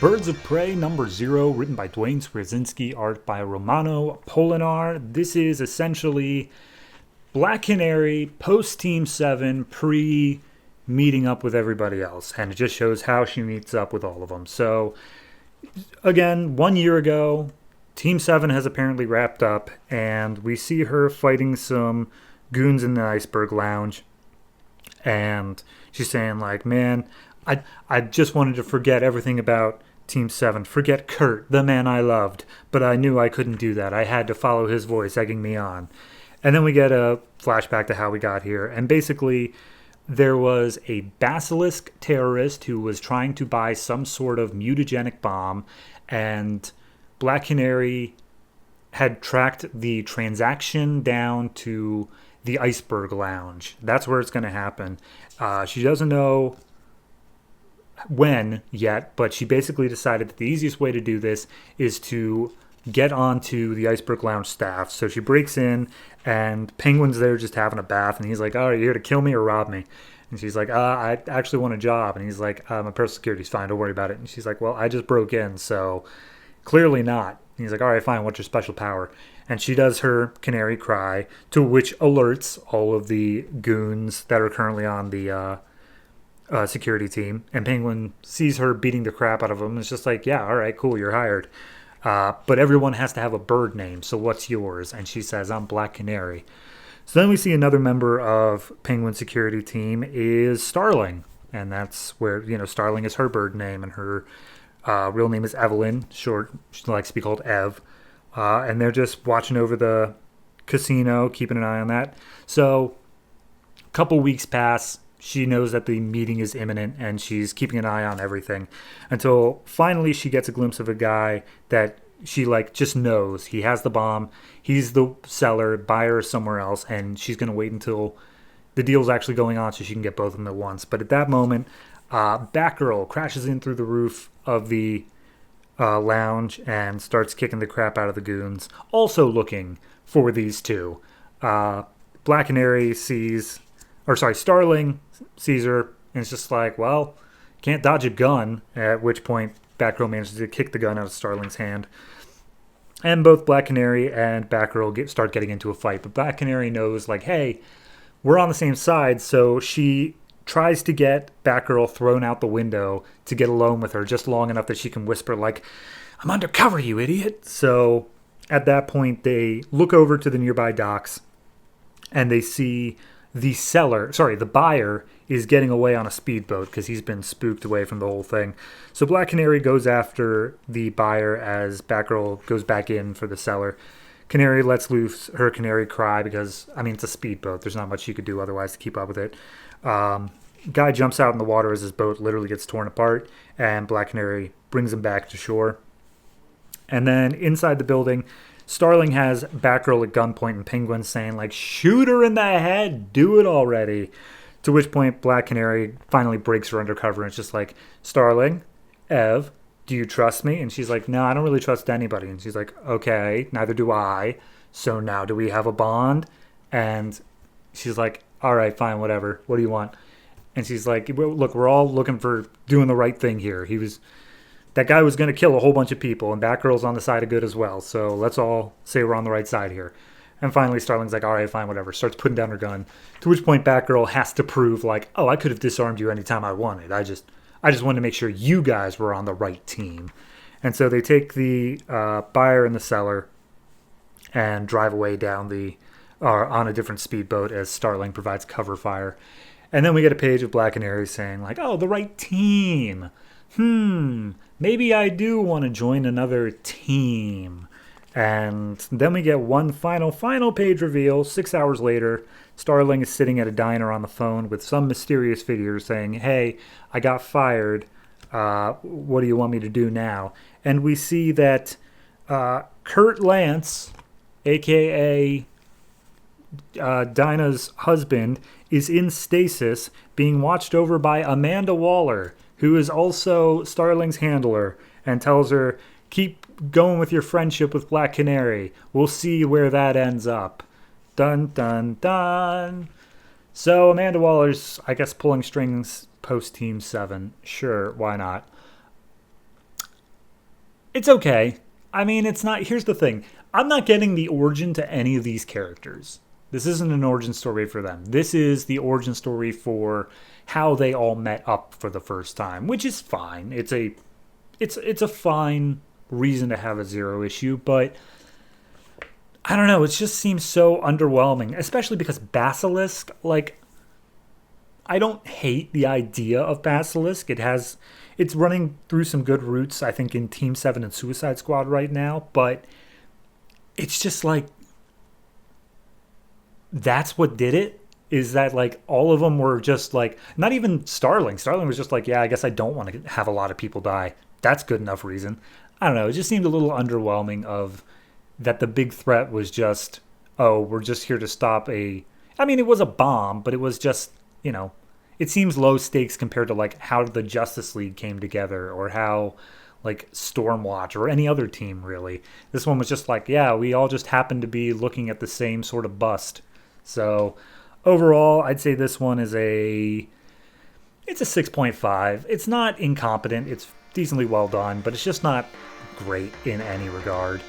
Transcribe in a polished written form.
Birds of Prey #0, written by Dwayne Swarzynski, art by Romano Polinar. This is essentially Black Canary post Team 7 pre meeting up with everybody else, and it just shows how she meets up with all of them. So, again, 1 year ago, Team 7 has apparently wrapped up, and we see her fighting some goons in the Iceberg Lounge, and she's saying, like, man, I just wanted to forget everything about Team 7, forget Kurt, the man I loved, but I knew I couldn't do that. I had to follow his voice egging me on. And then we get a flashback to how we got here, and basically there was a basilisk terrorist who was trying to buy some sort of mutagenic bomb, and Black Canary had tracked the transaction down to the Iceberg Lounge. That's where it's going to happen. She doesn't know when yet, but she basically decided that the easiest way to do this is to get onto the Iceberg Lounge staff. So she breaks in, and Penguin's there just having a bath, and he's like, "Oh, are you here to kill me or rob me?" And she's like, "I actually want a job." And he's like, "My personal security's fine, don't worry about it." And she's like, "Well, I just broke in, so clearly not." And he's like, "All right, fine, what's your special power?" And she does her canary cry, to which alerts all of the goons that are currently on the security team. And Penguin sees her beating the crap out of him. It's just like, yeah, all right, cool, you're hired. But everyone has to have a bird name, so what's yours? And she says, "I'm Black Canary." So then we see another member of Penguin's security team is Starling. And that's where, Starling is her bird name, and her real name is Evelyn. Short, she likes to be called Ev. And they're just watching over the casino, keeping an eye on that. So a couple weeks pass. She knows that the meeting is imminent, and she's keeping an eye on everything until finally she gets a glimpse of a guy that she just knows. He has the bomb. He's the seller, buyer somewhere else, and she's going to wait until the deal's actually going on so she can get both of them at once. But at that moment, Batgirl crashes in through the roof of the lounge and starts kicking the crap out of the goons, also looking for these two. Black Canary Starling sees her, and it's just like, well, can't dodge a gun, at which point Batgirl manages to kick the gun out of Starling's hand. And both Black Canary and Batgirl start getting into a fight, but Black Canary knows, like, hey, we're on the same side, so she tries to get Batgirl thrown out the window to get alone with her just long enough that she can whisper, like, "I'm undercover, you idiot." So at that point, they look over to the nearby docks, and they see the buyer is getting away on a speedboat because he's been spooked away from the whole thing. So Black Canary goes after the buyer as Batgirl goes back in for the seller. Canary lets loose her canary cry because, it's a speedboat. There's not much she could do otherwise to keep up with it. Guy jumps out in the water as his boat literally gets torn apart, and Black Canary brings him back to shore. And then inside the building, Starling has Batgirl at gunpoint, and Penguin saying, like, "Shoot her in the head, do it already." To which point Black Canary finally breaks her undercover, and it's just like, "Starling, Ev, do you trust me?" And she's like, "No, I don't really trust anybody." And she's like, "Okay, neither do I. So now do we have a bond?" And she's like, "All right, fine, whatever. What do you want?" And she's like, "Look, we're all looking for doing the right thing here. That guy was going to kill a whole bunch of people, and Batgirl's on the side of good as well. So let's all say we're on the right side here." And finally, Starling's like, "All right, fine, whatever." Starts putting down her gun. To which point Batgirl has to prove, like, "Oh, I could have disarmed you anytime I wanted. I just wanted to make sure you guys were on the right team." And so they take the buyer and the seller and drive away on a different speedboat as Starling provides cover fire. And then we get a page of Black Canary saying, like, "Oh, the right team. Maybe I do want to join another team." And then we get one final page reveal. 6 hours later, Starling is sitting at a diner on the phone with some mysterious figure saying, "Hey, I got fired. What do you want me to do now?" And we see that Kurt Lance, a.k.a. Dinah's husband, is in stasis being watched over by Amanda Waller, who is also Starling's handler, and tells her, "Keep going with your friendship with Black Canary. We'll see where that ends up." Dun, dun, dun. So Amanda Waller's, I guess, pulling strings post Team 7. Sure, why not? It's okay. I mean, it's not. Here's the thing, I'm not getting the origin to any of these characters. This isn't an origin story for them. This is the origin story for how they all met up for the first time, which is fine. It's a fine reason to have a zero issue, but I don't know. It just seems so underwhelming, especially because Basilisk, like, I don't hate the idea of Basilisk. It's running through some good routes, I think, in Team 7 and Suicide Squad right now, but it's just like that's what did it, is that like all of them were just like, not even Starling. Starling was just like, yeah, I guess I don't want to have a lot of people die. That's good enough reason. I don't know. It just seemed a little underwhelming of that the big threat was just, oh, we're just here to stop a. I mean, it was a bomb, but it was just, it seems low stakes compared to like how the Justice League came together or how like Stormwatch or any other team really. This one was just like, yeah, we all just happened to be looking at the same sort of bust. So overall, I'd say this one is it's a 6.5. It's not incompetent. It's decently well done, but it's just not great in any regard.